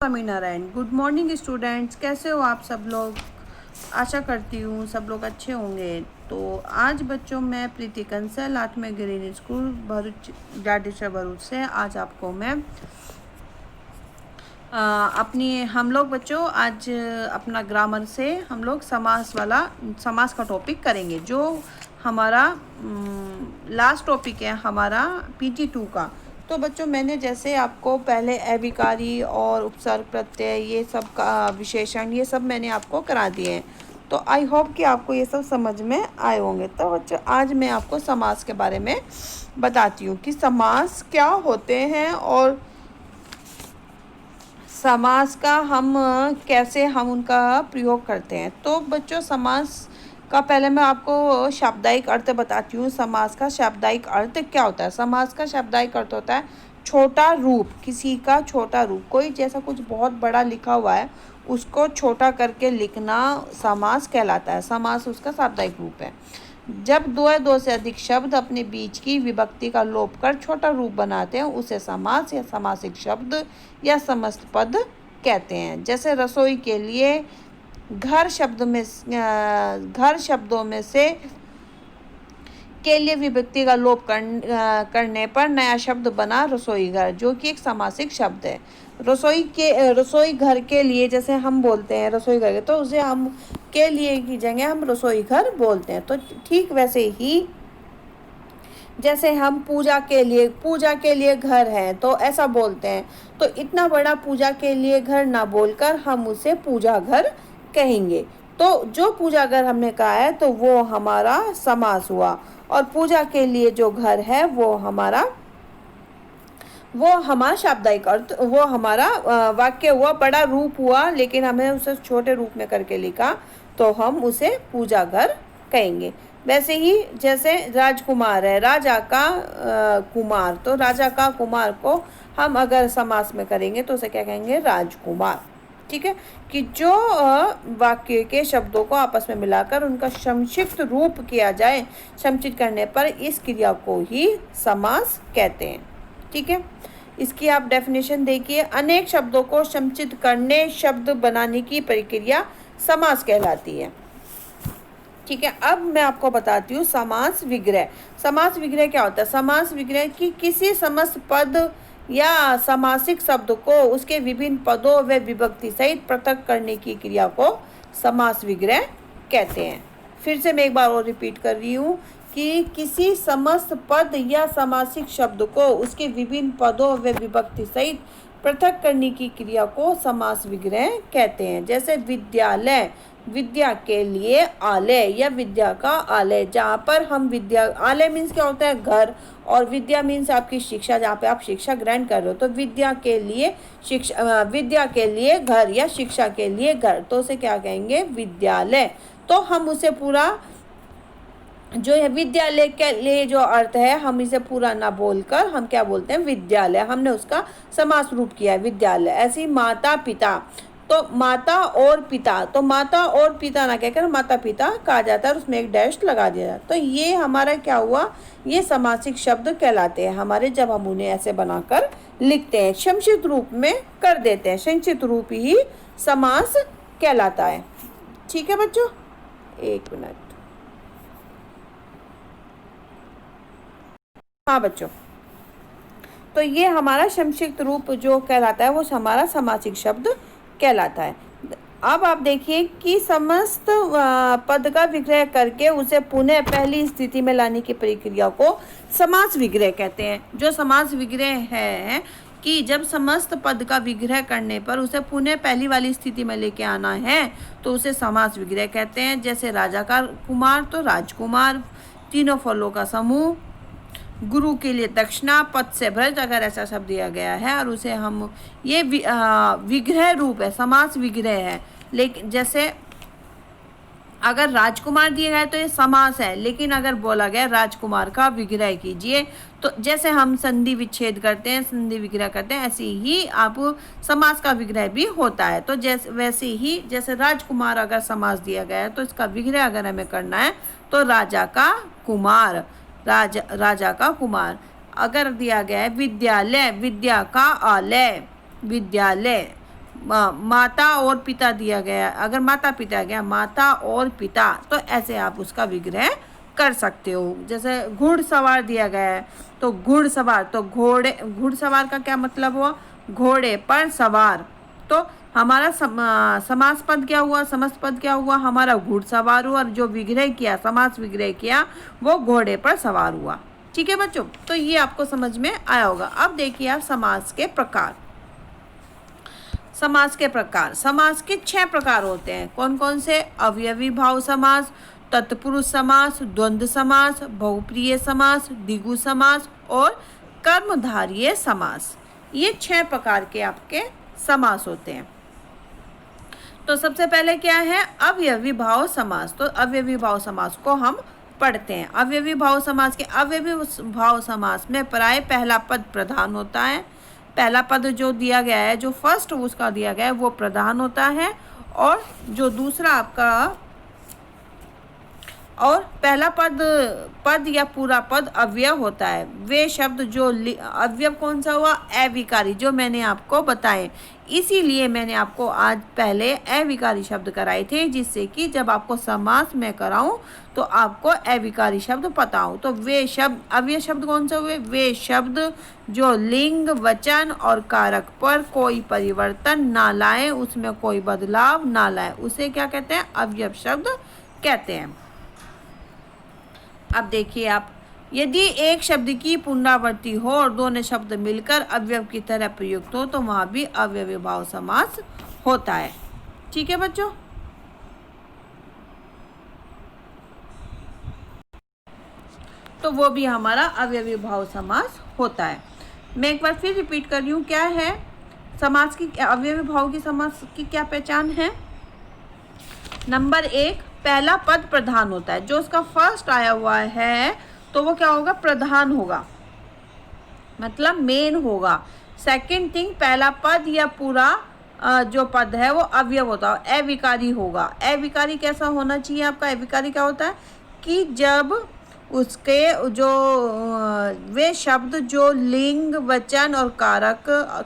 Swaminarayan. Good morning students, कैसे हो आप सब लोग। आशा करती हूँ सब लोग अच्छे होंगे। तो आज बच्चों मैं प्रीति कंसल 8वें ग्रीन स्कूल भरूच जाडेश्वर भरूच से आज आपको मैं हम लोग बच्चों आज अपना ग्रामर से हम लोग समास का टॉपिक करेंगे, जो हमारा लास्ट टॉपिक है हमारा PT2 का। तो बच्चों मैंने जैसे आपको पहले अभिकारी और उपसर्ग प्रत्यय ये सब का विशेषण ये सब मैंने आपको करा दिए हैं। तो आई होप कि आपको ये सब समझ में आए होंगे। तो बच्चों आज मैं आपको समास के बारे में बताती हूँ कि समास क्या होते हैं और समास का हम कैसे उनका प्रयोग करते हैं। तो बच्चों समास का पहले मैं आपको शाब्दिक अर्थ बताती हूँ। समास का शाब्दिक अर्थ क्या होता है। समास का शाब्दिक अर्थ होता है छोटा रूप, किसी का छोटा रूप। कोई जैसा कुछ बहुत बड़ा लिखा हुआ है उसको छोटा करके लिखना समास कहलाता है। समास उसका शाब्दिक रूप है। जब दो या दो से अधिक शब्द अपने बीच की विभक्ति का लोप कर छोटा रूप बनाते हैं उसे समास या समासिक शब्द या समस्त पद कहते हैं। जैसे रसोई के लिए घर शब्दों में से के लिए विभक्ति का लोप करने पर नया शब्द बना रसोई घर, जो कि एक समासिक शब्द है। रसोई घर के लिए जैसे हम बोलते हैं रसोई घर, तो उसे हम के लिए की जगह हम रसोई घर बोलते हैं। तो ठीक वैसे ही जैसे हम पूजा के लिए घर है तो ऐसा बोलते हैं, तो इतना बड़ा पूजा के लिए घर ना बोलकर हम उसे पूजा घर कहेंगे। तो जो पूजा घर हमने कहा है तो वो हमारा समास हुआ, और पूजा के लिए जो घर है वो हमारा शाब्दिक अर्थ, वो हमारा वाक्य हुआ, बड़ा रूप हुआ, लेकिन हमें उसे छोटे रूप में करके लिखा तो हम उसे पूजा घर कहेंगे। वैसे ही जैसे राजकुमार है, राजा का कुमार, तो राजा का कुमार को हम अगर समास में करेंगे तो उसे क्या कहेंगे, राजकुमार। ठीक है, कि जो वाक्य के शब्दों को आपस में मिलाकर उनका संक्षिप्त रूप किया जाए, संक्षिप्त करने पर इस क्रिया को ही समास कहते हैं। ठीक है, इसकी आप डेफिनेशन देखिए। अनेक शब्दों को संक्षिप्त करने, शब्द बनाने की प्रक्रिया समास कहलाती है। ठीक है, अब मैं आपको बताती हूँ समास विग्रह। समास विग्रह क्या होता है। समास विग्रह की किसी समस्त पद या समासिक शब्द को उसके विभिन्न पदों व विभक्ति सहित पृथक करने की क्रिया को समास विग्रह कहते हैं। फिर से मैं एक बार और रिपीट कर रही हूँ कि किसी समस्त पद या समासिक शब्द को उसके विभिन्न पदों व विभक्ति सहित पृथक करने की क्रिया को समास विग्रह कहते हैं। जैसे विद्यालय, विद्या के लिए आलय या विद्या का आलय, जहाँ पर हम विद्या, आलय मीन्स क्या होता है, घर, और विद्या मीन्स आपकी शिक्षा, जहाँ पे आप शिक्षा ग्रहण कर रहे हो। तो विद्या के लिए घर या शिक्षा के लिए घर, तो उसे क्या कहेंगे, विद्यालय। तो हम उसे पूरा जो है विद्यालय के लिए जो अर्थ है हम इसे पूरा ना बोलकर हम क्या बोलते हैं, विद्यालय। हमने उसका समास रूप किया है विद्यालय। ऐसी माता पिता, तो माता और पिता, तो माता और पिता ना कहकर माता पिता कहा जाता है और उसमें एक डैश लगा दिया जाता है। तो ये हमारा क्या हुआ, ये समासिक शब्द कहलाते हैं हमारे, जब हम उन्हें ऐसे बनाकर लिखते हैं, संक्षिप्त रूप में कर देते हैं। संक्षिप्त रूप ही समास कहलाता है। ठीक है बच्चों, एक मिनट। हाँ बच्चों, तो ये हमारा संक्षिप्त रूप जो कहलाता है वो हमारा समासिक शब्द कहलाता है। अब आप देखिए कि समस्त पद का विग्रह करके उसे पुनः पहली स्थिति में लाने की प्रक्रिया को समास विग्रह कहते हैं। जो समास विग्रह है कि जब समस्त पद का विग्रह करने पर उसे पुनः पहली वाली स्थिति में लेके आना है तो उसे समास विग्रह कहते हैं। जैसे राजा का कुमार तो राजकुमार, तीनों फलों का समूह, गुरु के लिए दक्षिणा, पद से भ्रष्ट, अगर ऐसा शब्द दिया गया है और उसे हम ये विग्रह रूप है, समास विग्रह है। लेकिन जैसे अगर राजकुमार दिया गया तो ये समास है, लेकिन अगर बोला गया राजकुमार का विग्रह कीजिए, तो जैसे हम संधि विच्छेद करते हैं, संधि विग्रह करते हैं, ऐसे ही आप समास का विग्रह भी होता है। तो वैसे ही जैसे राजकुमार अगर समास दिया गया है तो इसका विग्रह अगर हमें करना है तो राजा का कुमार, राजा का कुमार। अगर दिया गया है विद्यालय, विद्या का आलय, विद्यालय, माता और पिता दिया गया, अगर माता पिता गया माता और पिता, तो ऐसे आप उसका विग्रह कर सकते हो। जैसे घुड़सवार दिया गया है तो घुड़सवार, तो घुड़सवार का क्या मतलब हुआ, घोड़े पर सवार। तो हमारा समास पद क्या हुआ, समस्त पद क्या हुआ, हमारा घुड़सवार हुआ, और जो विग्रह किया, समास विग्रह किया, वो घोड़े पर सवार हुआ। ठीक है बच्चों, तो ये आपको समझ में आया होगा। अब देखिए आप समास के प्रकार। समास के प्रकार, समास के 6 प्रकार होते हैं। कौन कौन से, अवयवी भाव समास, तत्पुरुष समास, द्वंद्व समास, बहुप्रिय समास, द्विगु समास और कर्मधारय समास। ये 6 प्रकार के आपके समास होते हैं। तो सबसे पहले क्या है, अवयवी भाव समास। तो अवयवी भाव समास को हम पढ़ते हैं। अवयवी भाव समास के, अवयवी भाव समास में प्राय पहला पद प्रधान होता है। पहला पद जो दिया गया है, जो फर्स्ट उसका दिया गया है, वो प्रधान होता है, और जो दूसरा आपका, और पहला पद या पूरा पद अव्यय होता है। वे शब्द जो अव्यय कौन सा हुआ, अविकारी, जो मैंने आपको बताए। इसीलिए मैंने आपको आज पहले अविकारी शब्द कराए थे, जिससे कि जब आपको समास में कराऊं तो आपको अविकारी शब्द पता हो। तो वे शब्द, अव्यय शब्द कौन से हुए, वे शब्द जो लिंग, वचन और कारक पर कोई परिवर्तन ना लाए, उसमें कोई बदलाव ना लाए, उसे क्या कहते हैं, अव्यय शब्द कहते हैं। अब देखिए आप, यदि एक शब्द की पुनरावृत्ति हो और दोनों शब्द मिलकर अवयव की तरह प्रयुक्त हो, तो वहां भी अवयवी भाव समास होता है। ठीक है बच्चों, तो वो भी हमारा अवयवी भाव समास होता है। मैं एक बार फिर रिपीट कर रही हूँ, क्या है समास की, अवयवी भाव की समास की क्या पहचान है। नंबर 1, पहला पद प्रधान होता है। जो उसका फर्स्ट आया हुआ है तो वो क्या होगा, प्रधान होगा, मतलब मेन होगा। सेकंड थिंग, पहला पद या पूरा जो पद है वो अवयव होता है, अविकारी होगा। अविकारी कैसा होना चाहिए आपका, अविकारी क्या होता है कि जब उसके जो वे शब्द जो लिंग, वचन और कारक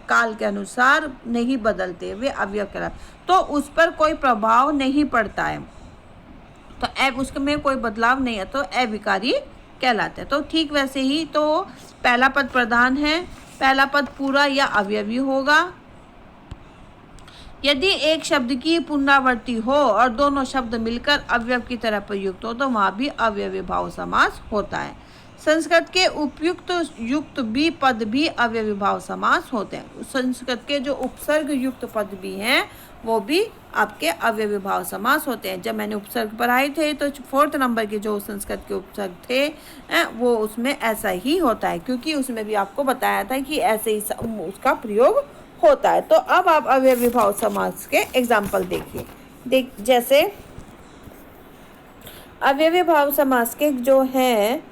काल के अनुसार नहीं बदलते, वे अवयव कहलाते, तो उस पर कोई प्रभाव नहीं पड़ता है, तो उसके में कोई बदलाव नहीं है, तो अविकारी कहलाते हैं। तो ठीक वैसे ही, तो पहला पद प्रधान है, पहला पद पूरा या अवयवी होगा। यदि एक शब्द की पुनरावृत्ति हो और दोनों शब्द मिलकर अवयव की तरह प्रयुक्त हो, तो वहां भी अवयवी भाव समास होता है। संस्कृत के उपयुक्त युक्त भी पद भी अवयवी भाव समास होते हैं। संस्कृत के जो उपसर्ग युक्त पद भी हैं, वो भी आपके अवयवी भाव समास होते हैं। जब मैंने उपसर्ग पढ़ाए थे तो 4th नंबर के जो संस्कृत के उपसर्ग थे, वो उसमें ऐसा ही होता है, क्योंकि उसमें भी आपको बताया था कि ऐसे ही उसका प्रयोग होता है। तो अब आप अवयवी भाव समास के एग्जाम्पल देखिए। जैसे अवयवी भाव समास के जो हैं,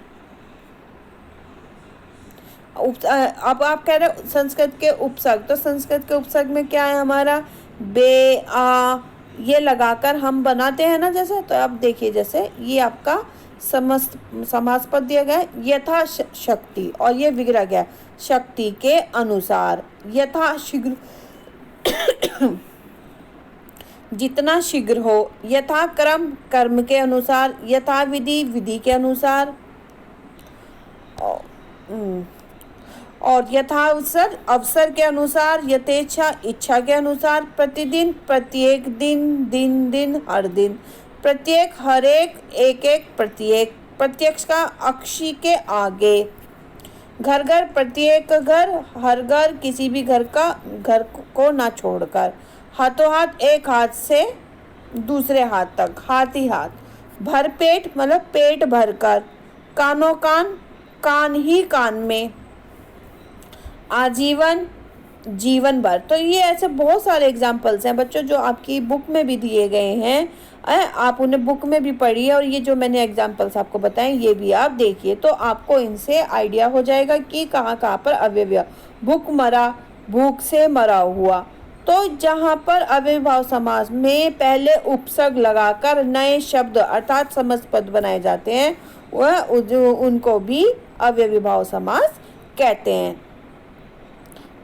अब आप कह रहे हो संस्कृत के उपसर्ग, तो संस्कृत के उपसर्ग में क्या है हमारा, बे, आ, ये लगाकर हम बनाते हैं ना, जैसे, तो अब देखिए, जैसे ये आपका समास पद दिया गया है, यथा शक्ति, और ये विग्रह गया शक्ति के अनुसार, यथा शीघ्र जितना शीघ्र हो, यथा क्रम कर्म के अनुसार, यथा विधि विधि के अनुसार, और यथा अवसर अवसर के अनुसार, यथेच्छा इच्छा के अनुसार, प्रतिदिन प्रत्येक दिन, दिन दिन हर दिन, प्रत्येक हर एक, एक एक प्रत्येक, प्रत्यक्ष का अक्षी के आगे, घर घर प्रत्येक घर, हर घर, किसी भी घर को ना छोड़कर, हाथों हाथ, एक हाथ से दूसरे हाथ तक, हाथ ही हाथ, भर पेट मतलब पेट भरकर, कानों कान, कान ही कान में, आजीवन, जीवन भर। तो ये ऐसे बहुत सारे एग्जाम्पल्स हैं बच्चों, जो आपकी बुक में भी दिए गए हैं, आप उन्हें बुक में भी पढ़िए, और ये जो मैंने एग्जाम्पल्स आपको बताए ये भी आप देखिए, तो आपको इनसे आइडिया हो जाएगा कि कहाँ कहाँ पर अव्यय। भूख मरा, भूख से मरा हुआ, तो जहाँ पर अव्ययी भाव समास में पहले उपसर्ग लगाकर नए शब्द अर्थात समास पद बनाए जाते हैं, वह उनको भी अव्ययी भाव समास कहते हैं।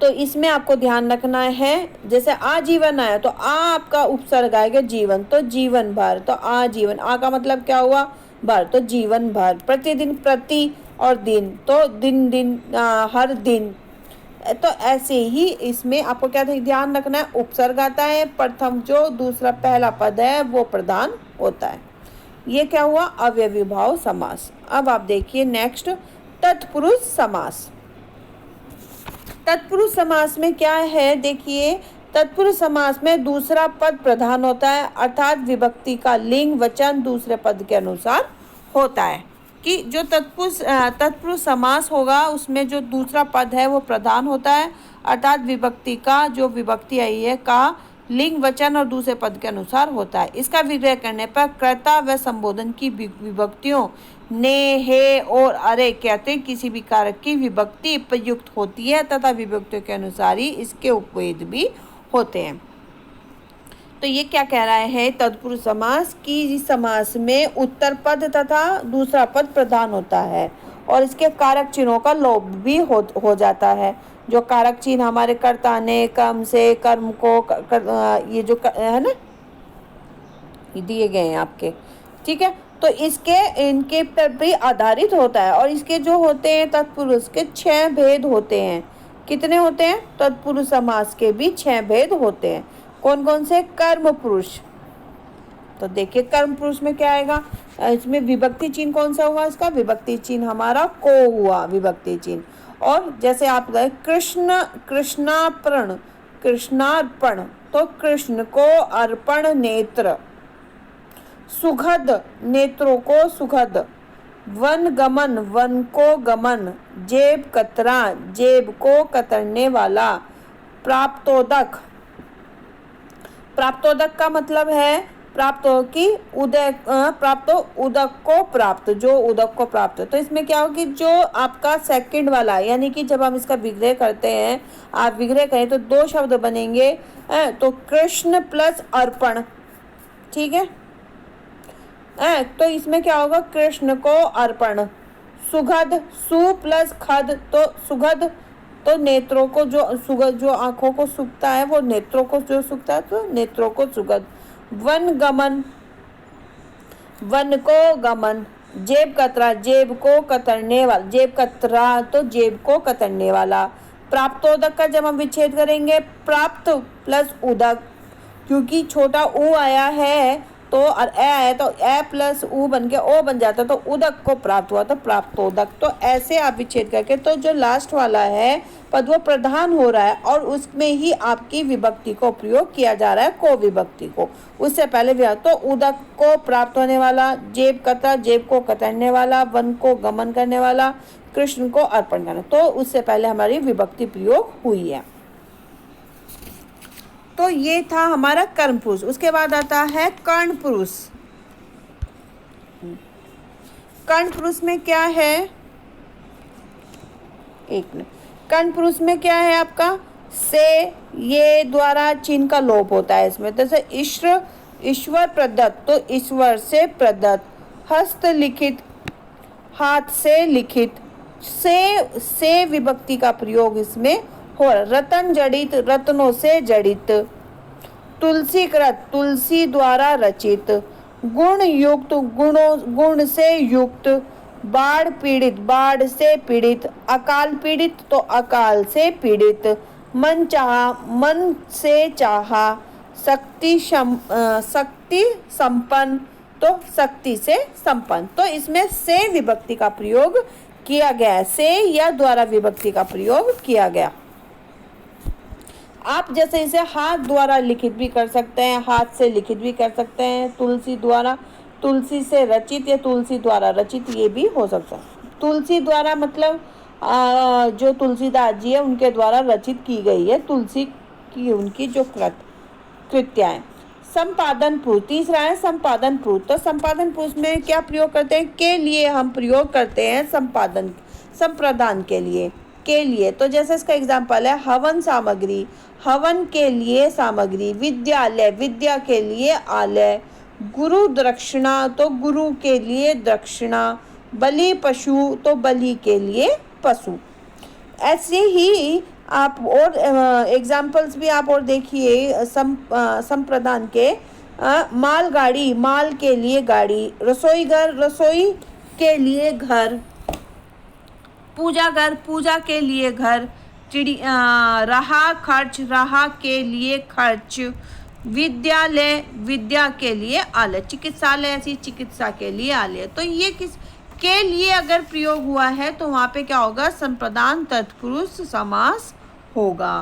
तो इसमें आपको ध्यान रखना है, जैसे आजीवन आया तो आ आपका उपसर्ग आएगा जीवन, तो जीवन भर, तो आजीवन, आ का मतलब क्या हुआ भर, तो जीवन भर। प्रतिदिन, प्रति और दिन, तो दिन दिन, हर दिन। तो ऐसे ही इसमें आपको क्या ध्यान रखना है, उपसर्ग आता है प्रथम, जो दूसरा पहला पद है वो प्रधान होता है। ये क्या हुआ, अव्ययी भाव समास। अब आप देखिए नेक्स्ट, तत्पुरुष समास। तत्पुरुष समास में क्या है, देखिए तत्पुरुष समास में दूसरा पद प्रधान होता है, अर्थात विभक्ति का लिंग वचन दूसरे पद के अनुसार होता है। कि जो तत्पुरुष समास होगा उसमें जो दूसरा पद है वो प्रधान होता है, अर्थात विभक्ति का, जो विभक्ति आई है का लिंग वचन और दूसरे पद के अनुसार होता है। इसका विग्रह करने पर कर्ता व संबोधन की विभक्तियों ने, हे और अरे के अतिरिक्त किसी भी कारक की विभक्ति प्रयुक्त होती है तथा विभक्तियों के अनुसार ही इसके उपवेद भी होते हैं। तो ये क्या कह रहा है, तत्पुरुष समास की इस समास में उत्तर पद तथा दूसरा पद प्रधान होता है और इसके कारक चिन्हों का लोप भी हो जाता है। जो कारक चिन्ह हमारे कर्ता ने, कर्म से, कर्म को ये जो है ना दिए गए हैं आपके, ठीक है, तो इनके पर भी आधारित होता है। और इसके जो होते हैं तत्पुरुष के 6 भेद होते हैं। कितने होते हैं, तत्पुरुष समास के भी 6 भेद होते हैं। कौन कौन से, कर्म पुरुष। तो देखिए कर्म पुरुष में क्या आएगा, इसमें विभक्ति चिन्ह कौन सा हुआ, इसका विभक्ति चिन्ह हमारा को हुआ, विभक्ति चिन्ह। और जैसे आप गए कृष्ण, कृष्णार्पण, कृष्णार्पण, तो कृष्ण को अर्पण नेत्र, सुखद, नेत्रों को सुखद, वन गमन, वन को गमन, जेब कतरा, जेब को कतरने वाला, प्राप्तोदक, प्राप्तोदक का मतलब है प्राप्त हो कि उदय, प्राप्त हो उदक को प्राप्त, जो उदक को प्राप्त। तो इसमें क्या हो कि जो आपका सेकंड वाला, यानी कि जब हम इसका विग्रह करते हैं, आप विग्रह करें तो 2 शब्द बनेंगे, तो कृष्ण प्लस अर्पण, ठीक है। तो इसमें क्या होगा, कृष्ण को अर्पण, सुगध, सु प्लस खद, तो सुगध, तो नेत्रों को जो सुगध, जो आंखों को सूखता है वो नेत्रों को जो सूखता है, तो नेत्रों को सुगध। वन गमन, वन को गमन, जेब कतरा, जेब को कतरने वाला, जेब कतरा, तो जेब को कतरने वाला। प्राप्तोदक का जब हम विच्छेद करेंगे, प्राप्त प्लस उदक, क्योंकि छोटा ऊ आया है तो और ए आया तो ए प्लस ऊ बन के ओ बन जाता, तो उदक को प्राप्त हुआ, तो प्राप्तोदक। तो ऐसे आप विच्छेद करके, तो जो लास्ट वाला है पद वो प्रधान हो रहा है और उसमें ही आपकी विभक्ति को प्रयोग किया जा रहा है, को विभक्ति को। उससे पहले भी तो उदक को प्राप्त होने वाला, जेब कतर, जेब को कतरने वाला, वन को गमन करने वाला, कृष्ण को अर्पण करना, तो उससे पहले हमारी विभक्ति प्रयोग हुई है। तो ये था हमारा कर्म पुरुष। उसके बाद आता है कर्ण पुरुष। कर्ण पुरुष में क्या है, एक मिनट, कर्ण पुरुष में क्या है आपका, से, ये द्वारा चिन्ह का लोप होता है इसमें। जैसे ईश्वर प्रदत्त, तो ईश्वर से प्रदत्त, हस्त लिखित, हाथ से लिखित, से विभक्ति का प्रयोग इसमें हो। रतन जड़ित, रत्नों से जड़ित, तुलसी कृत, तुलसी द्वारा रचित, गुण युक्त, गुण से युक्त, बाढ़ पीड़ित, बाढ़ से पीड़ित, अकाल पीड़ित, तो अकाल से पीड़ित, मन चाहा, मन से चाहा, शक्ति संपन्न, तो शक्ति से संपन्न। तो इसमें से विभक्ति का प्रयोग किया गया है, से या द्वारा विभक्ति का प्रयोग किया गया। आप जैसे इसे हाथ द्वारा लिखित भी कर सकते हैं, हाथ से लिखित भी कर सकते हैं, तुलसी द्वारा, तुलसी से रचित या तुलसी द्वारा रचित, ये भी हो सकता है। तुलसी द्वारा मतलब जो तुलसीदास जी है उनके द्वारा रचित की गई है तुलसी की, उनकी जो कृत्या है। संपादन पुरुष, तीसरा है संपादन पुरुष। तो संपादन पुरुष में क्या प्रयोग करते हैं, के लिए हम प्रयोग करते हैं संपादन, संप्रदान के लिए। तो जैसे इसका एग्जाम्पल है हवन सामग्री, हवन के लिए सामग्री, विद्यालय, विद्या के लिए आलय, गुरु दक्षिणा, तो गुरु के लिए दक्षिणा, बलि पशु, तो बलि के लिए पशु। ऐसे ही आप और एग्जाम्पल्स भी आप और देखिए संप्रदान के। मालगाड़ी, माल के लिए गाड़ी। रसोई घर, रसोई के लिए घर। पूजा घर, पूजा के लिए घर। रहा, खर्च, रहा के लिए खर्च। विद्यालय, विद्या के लिए आलय। चिकित्सालय, ऐसी चिकित्सा के लिए आलय। तो ये किस के लिए अगर प्रयोग हुआ है तो वहाँ पे क्या होगा, संप्रदान तत्पुरुष समास होगा।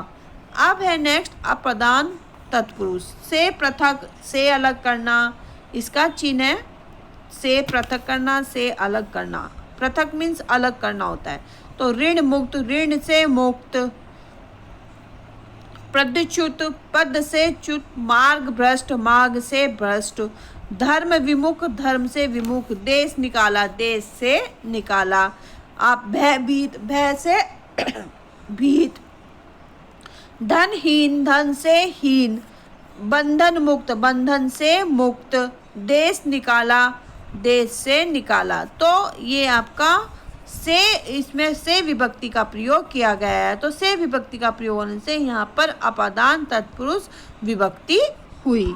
अब है नेक्स्ट अप्रधान तत्पुरुष। से पृथक, से अलग करना, इसका चिन्ह है से पृथक करना, से अलग करना। पृथक मीन्स अलग करना होता है। तो ऋण मुक्त, ऋण से मुक्त। पदच्युत, पद से च्युत। मार्ग भ्रष्ट, मार्ग से भ्रष्ट। धर्म विमुख, धर्म से विमुख। देश निकाला, देश से निकाला। आप भयभीत, भय से भीत। धनहीन, धन से हीन। बंधन मुक्त, बंधन से मुक्त। देश निकाला, देश से निकाला। तो ये आपका से, इसमें से विभक्ति का प्रयोग किया गया है। तो से विभक्ति का प्रयोग होने से यहाँ पर अप्रधान तत्पुरुष विभक्ति हुई।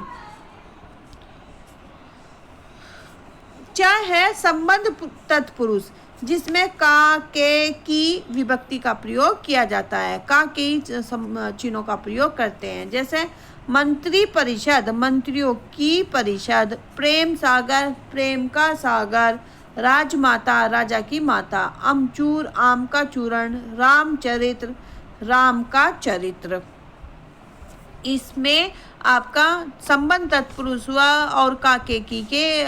चाहे है संबंध तत्पुरुष, जिसमें का, के, की विभक्ति का प्रयोग किया जाता है। का, के चिन्हों का प्रयोग करते हैं। जैसे मंत्री परिषद, मंत्रियों की परिषद। प्रेम सागर, प्रेम का सागर। राजमाता, राजा की माता। अमचूर, आम का चूर्ण। रामचरित्र, राम का चरित्र। इसमें आपका संबंध तत्पुरुष हुआ और का, के, की के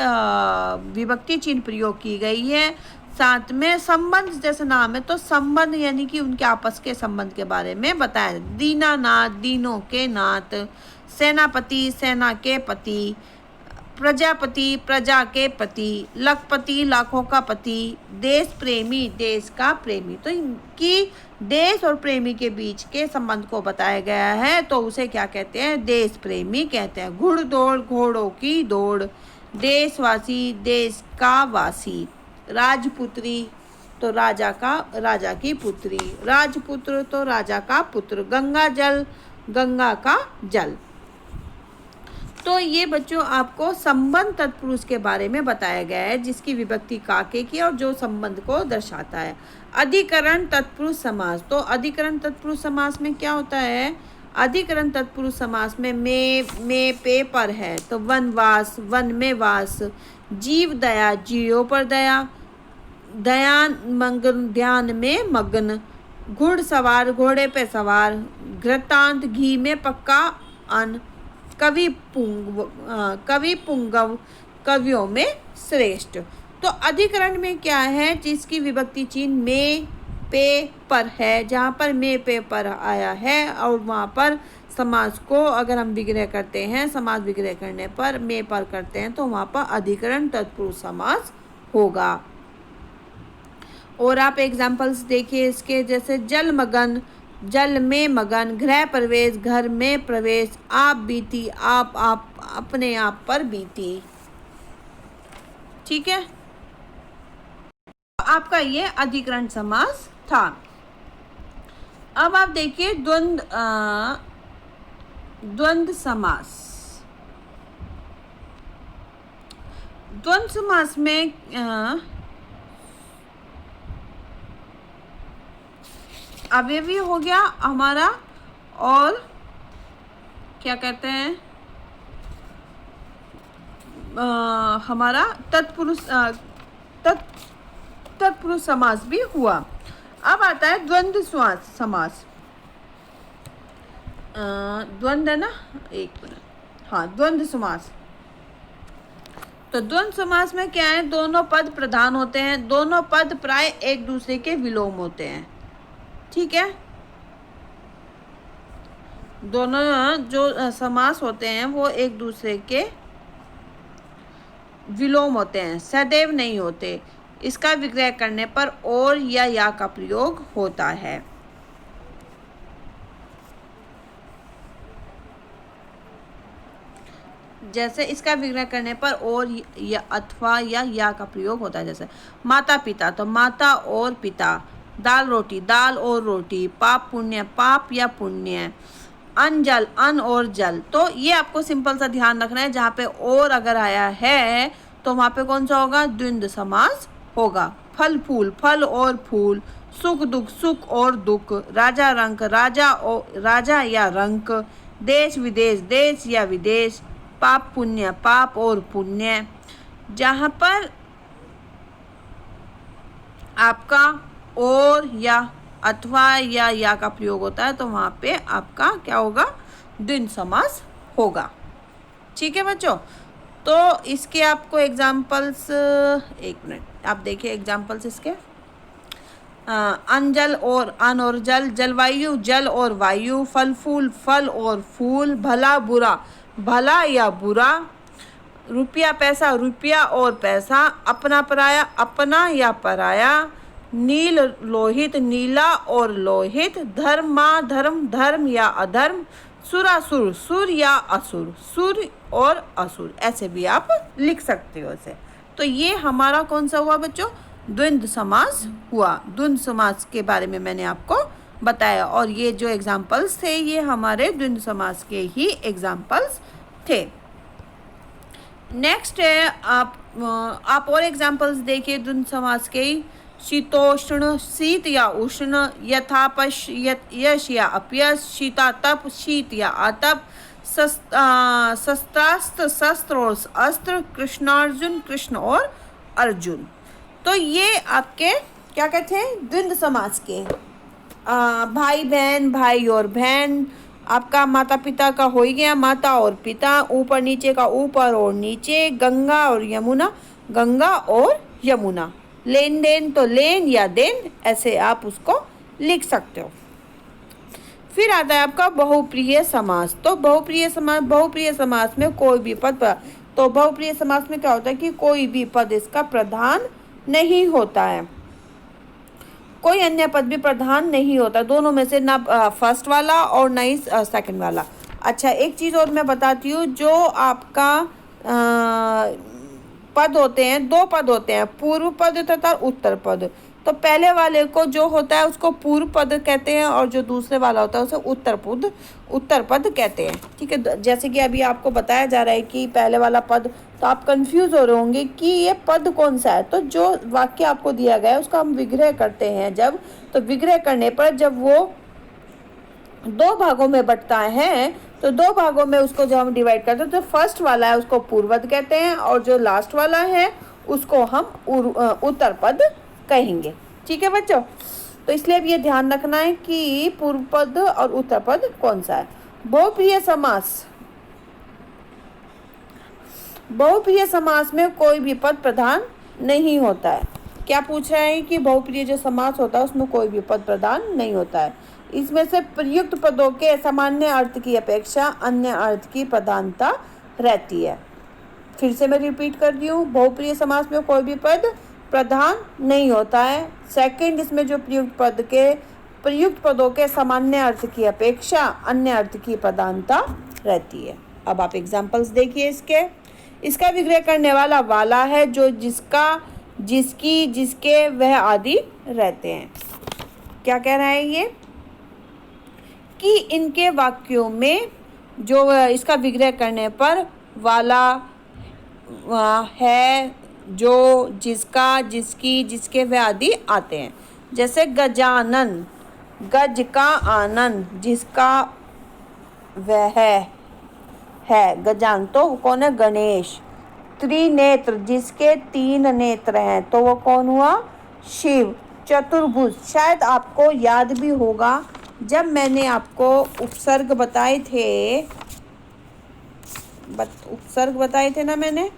विभक्ति चिन्ह प्रयोग की गई है। साथ में संबंध जैसे नाम है तो संबंध यानी कि उनके आपस के संबंध के बारे में बताया। दीनानाथ, दीनों के नाथ। सेनापति, सेना के पति। प्रजापति, प्रजा के पति। लखपति, लाखों का पति। देश प्रेमी, देश का प्रेमी। तो इनकी देश और प्रेमी के बीच के संबंध को बताया गया है तो उसे क्या कहते हैं, देश प्रेमी कहते हैं। घुड़दौड़, घोड़ों की दौड़। देशवासी, देश का वासी। राजपुत्री, तो राजा का, राजा की पुत्री। राजपुत्र, तो राजा का पुत्र। गंगा जल, गंगा का जल। तो ये बच्चों आपको संबंध तत्पुरुष के बारे में बताया गया है, जिसकी विभक्ति का, के की और जो संबंध को दर्शाता है। अधिकरण तत्पुरुष समास। तो अधिकरण तत्पुरुष समास में क्या होता है, अधिकरण तत्पुरुष समास में पे पर है तो वनवास, वन में वास। जीव दया, जीवों पर दया। ध्यान, मग्न, ध्यान में मग्न। घुड़सवार, घोड़े पे सवार। घृतांत, घी में पक्का अन्न। कवि पुंगव, कवियों में श्रेष्ठ। तो अधिकरण में क्या है, जिसकी विभक्ति चिन्ह में पे पर है, जहाँ पर में पे पर आया है और वहाँ पर समास को अगर हम विग्रह करते हैं, समास विग्रह करने पर में पर करते हैं तो वहाँ पर अधिकरण तत्पुरुष समास होगा। और आप एग्जाम्पल्स देखिए इसके, जैसे जलमग्न, जल में मगन। गृह प्रवेश, घर में प्रवेश। आप बीती, आप अपने आप पर बीती। ठीक है, आपका ये अधिकरण समास था। अब आप देखिए द्वंद्व समास। द्वंद्व समास में अवयवी हो गया हमारा, और क्या कहते हैं हमारा तत्पुरुष समास भी हुआ। अब आता है द्वंद्व समास। द्वंद्व है ना, एक मिनट, हाँ द्वंद्व समास। तो द्वंद्व समास में क्या है, दोनों पद प्रधान होते हैं, दोनों पद प्राय एक दूसरे के विलोम होते हैं। ठीक है, दोनों जो समास होते हैं वो एक दूसरे के विलोम होते हैं, सदैव नहीं होते। इसका विग्रह करने पर और या का प्रयोग होता है। जैसे इसका विग्रह करने पर और या अथवा या का प्रयोग होता है। जैसे माता पिता, तो माता और पिता। दाल रोटी, दाल और रोटी। पाप पुण्य, पाप या पुण्य। अन जल, अन और जल। तो ये आपको सिंपल सा ध्यान रखना है, जहाँ पे और अगर आया है तो वहाँ पे कौन सा होगा, द्वंद्व समास होगा। फल फूल, फल और फूल। सुख दुख, सुख और दुख। राजा रंक, राजा और राजा या रंक। देश विदेश, देश या विदेश। पाप पुण्य, पाप और पुण्य। जहाँ पर आपका और या अथवा या का प्रयोग होता है तो वहाँ पे आपका क्या होगा, द्वंद्व समास होगा। ठीक है बच्चों, तो इसके आपको एग्जाम्पल्स, एक मिनट आप देखिए एग्जाम्पल्स इसके। अनजल और अन और जल। जलवायु, जल और वायु। फल फूल, फल और फूल। भला बुरा, भला या बुरा। रुपया पैसा, रुपया और पैसा। अपना पराया, अपना या पराया। नील लोहित, नीला और लोहित। धर्म माँ धर्म, धर्म या अधर्म। सुरासुर, सुर या असुर, सुर और असुर। ऐसे भी आप लिख सकते हो इसे। तो ये हमारा कौन सा हुआ बच्चों, द्वंद्व समास हुआ। द्वंद्व समास के बारे में मैंने आपको बताया, और ये जो एग्जाम्पल्स थे ये हमारे द्वंद्व समास के ही एग्जाम्पल्स थे। नेक्स्ट है आप और एग्जाम्पल्स देखिए द्वंद्व समास के। शीतोष्ण, शीत या उष्ण। यथापश, यश या अपयश। शीतातप, शीत या आतप। शस्त्रास्त्र, शस्त्र और अस्त्र। कृष्णार्जुन, कृष्ण और अर्जुन। तो ये आपके क्या कहते हैं, द्वंद्व समास के। भाई बहन, भाई और बहन। आपका माता पिता का हो ही गया, माता और पिता। ऊपर नीचे का ऊपर और नीचे। गंगा और यमुना, गंगा और यमुना। लेन देन तो लेन या देन, ऐसे आप उसको लिख सकते हो। फिर आता है आपका बहुप्रिय समास। तो बहुप्रिय समास, बहुप्रिय समास में कोई भी पद, तो बहुप्रिय समास में क्या होता है कि कोई भी पद इसका प्रधान नहीं होता है, कोई अन्य पद भी प्रधान नहीं होता, दोनों में से ना फर्स्ट वाला और ना ही सेकंड वाला। अच्छा एक चीज़ और मैं बताती हूँ, जो आपका पद होते हैं, दो पद होते हैं, पूर्व पद तथा उत्तर पद। तो पहले वाले को जो होता है उसको पूर्व पद कहते हैं, और जो दूसरे वाला होता है उसे उत्तर पद कहते हैं। ठीक है, जैसे कि अभी आपको बताया जा रहा है कि पहले वाला पद, तो आप कंफ्यूज हो रहे होंगे कि ये पद कौन सा है। तो जो वाक्य आपको दिया गया है उसका हम विग्रह करते हैं जब, तो विग्रह करने पर जब वो दो भागों में बंटता है, तो दो भागों में उसको जब हम डिवाइड करते हैं तो फर्स्ट वाला है उसको पूर्व पद कहते हैं, और जो लास्ट वाला है उसको हम उत्तर पद कहेंगे। ठीक है बच्चों, तो इसलिए अब ये ध्यान रखना है कि पूर्व पद और उत्तर पद कौन सा है। बहुप्रिय समास, बहुप्रिय समास में कोई भी पद प्रधान नहीं होता है। क्या पूछ रहा है कि बहुप्रिय जो समास होता है उसमें कोई भी पद प्रधान नहीं होता है। इसमें से प्रयुक्त पदों के सामान्य अर्थ की अपेक्षा अन्य अर्थ की प्रधानता रहती है। फिर से मैं रिपीट कर रही हूँ, बहुप्रिय समास में कोई भी पद प्रधान नहीं होता है। सेकंड, इसमें जो प्रयुक्त पदों के सामान्य अर्थ की अपेक्षा अन्य अर्थ की प्रधानता रहती है। अब आप एग्जाम्पल्स देखिए इसके। इसका विग्रह करने वाला है जो जिसका, जिसकी, जिसके, वह आदि रहते हैं। क्या कह रहा है ये कि इनके वाक्यों में जो इसका विग्रह करने पर वाला है, जो, जिसका, जिसकी, जिसके, वह आदि आते हैं। जैसे गजानन, गज का आनंद, जिसका वह है। गजान तो कौन है, गणेश। त्रिनेत्र, जिसके तीन नेत्र हैं, तो वो कौन हुआ, शिव। चतुर्भुज, शायद आपको याद भी होगा जब मैंने आपको उपसर्ग बताए थे, उपसर्ग बताए थे ना मैंने,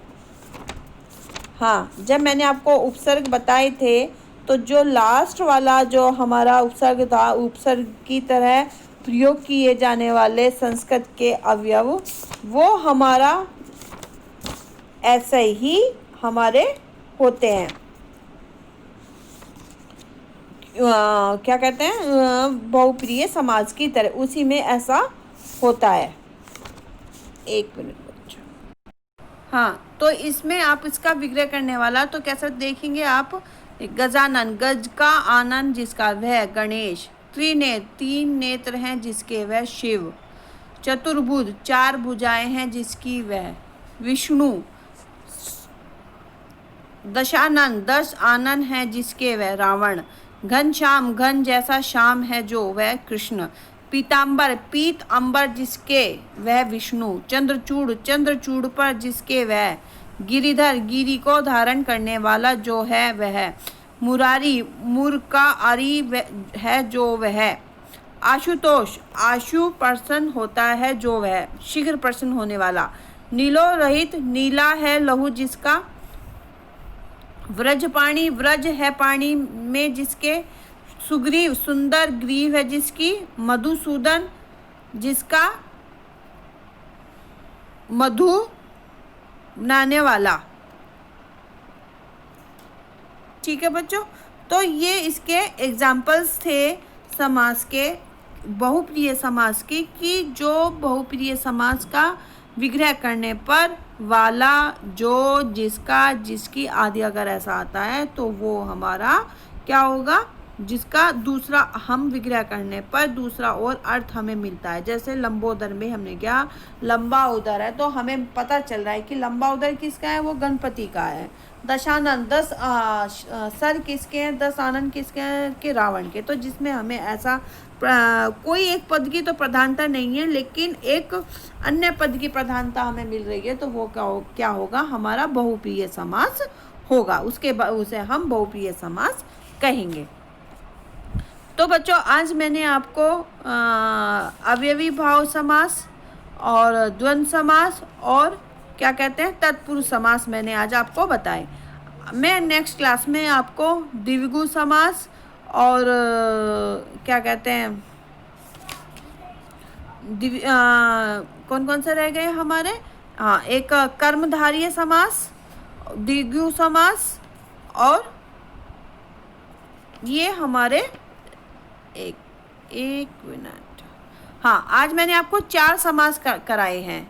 हाँ, जब मैंने आपको उपसर्ग बताए थे तो जो लास्ट वाला जो हमारा उपसर्ग था, उपसर्ग की तरह प्रयोग किए जाने वाले संस्कृत के अवयव वो हमारा ऐसे ही हमारे होते हैं, क्या कहते हैं, बहुप्रिय समाज की तरह, उसी में ऐसा होता है। एक मिनट बच्चों, हाँ, तो इसमें आप इसका विग्रह करने वाला तो कैसे देखेंगे आप गजानन, गज का आनंद जिसका वह गणेश। त्रिनेत्र, तीन नेत्र हैं जिसके वह शिव। चतुर्भुज, चार भुजाएं हैं जिसकी वह विष्णु। दशानन, 10 आनन है जिसके वह रावण। घनश्याम, घन जैसा श्याम है जो वह कृष्ण। पीतांबर, पीत अंबर जिसके वह विष्णु। चंद्रचूड़, चंद्रचूड़ पर जिसके वह गिरिधर, गिरि को धारण करने वाला जो है वह। मुरारी, मुर का आरी है जो वह। आशुतोष, आशु प्रसन्न होता है जो वह, शीघ्र प्रसन्न होने वाला। नीलो रहित, नीला है लहू जिसका। व्रज पाणी, व्रज है पानी में जिसके। सुग्रीव, सुंदर ग्रीव है जिसकी। मधुसूदन, जिसका मधु बनाने वाला। ठीक है बच्चों, तो ये इसके एग्जाम्पल्स थे समास के, बहुप्रिय समास की, कि जो बहुप्रिय समास का विग्रह करने पर वाला, जो, जिसका, जिसकी आदि अगर ऐसा आता है तो वो हमारा क्या होगा, जिसका दूसरा हम विग्रह करने पर दूसरा और अर्थ हमें मिलता है। जैसे लंबोदर में हमने क्या, लंबा उदर है तो हमें पता चल रहा है कि लंबा उदर किसका है, वो गणपति का है। दशानन, 10 सर किसके हैं, 10 आनंद किसके हैं, कि रावण के। तो जिसमें हमें ऐसा कोई एक पद की तो प्रधानता नहीं है, लेकिन एक अन्य पद की प्रधानता हमें मिल रही है, तो वो क्या होगा, हमारा बहुप्रिय समास होगा। उसे हम बहुप्रिय समास कहेंगे। तो बच्चों, आज मैंने आपको अवयवी भाव समास और द्वंद्व समास और क्या कहते हैं, तत्पुरुष समास मैंने आज आपको बताए। मैं नेक्स्ट क्लास में आपको द्विगु समास और क्या कहते हैं, कौन कौन से रह गए हमारे, हाँ, एक कर्मधारय समास, द्विगु समास, और ये हमारे एक मिनट, हाँ, आज मैंने आपको 4 समास कराए हैं।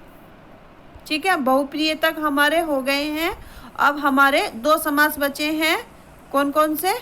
ठीक है, बहुप्रिय तक हमारे हो गए हैं। अब हमारे 2 समास बचे हैं, कौन कौन से,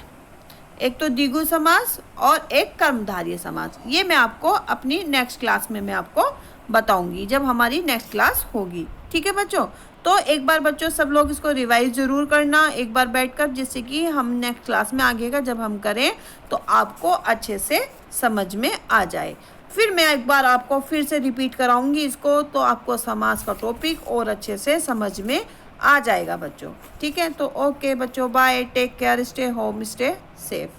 एक तो द्विगु समास और एक कर्मधारय समास। ये मैं आपको अपनी नेक्स्ट क्लास में मैं आपको बताऊंगी, जब हमारी नेक्स्ट क्लास होगी। ठीक है बच्चों, तो एक बार बच्चों सब लोग इसको रिवाइज ज़रूर करना एक बार बैठकर, जिससे कि हम नेक्स्ट क्लास में आगे का जब हम करें तो आपको अच्छे से समझ में आ जाए। फिर मैं एक बार आपको फिर से रिपीट कराऊंगी इसको, तो आपको समास का टॉपिक और अच्छे से समझ में आ जाएगा बच्चों। ठीक है, तो ओके बच्चों, bye, take care, stay home, stay safe.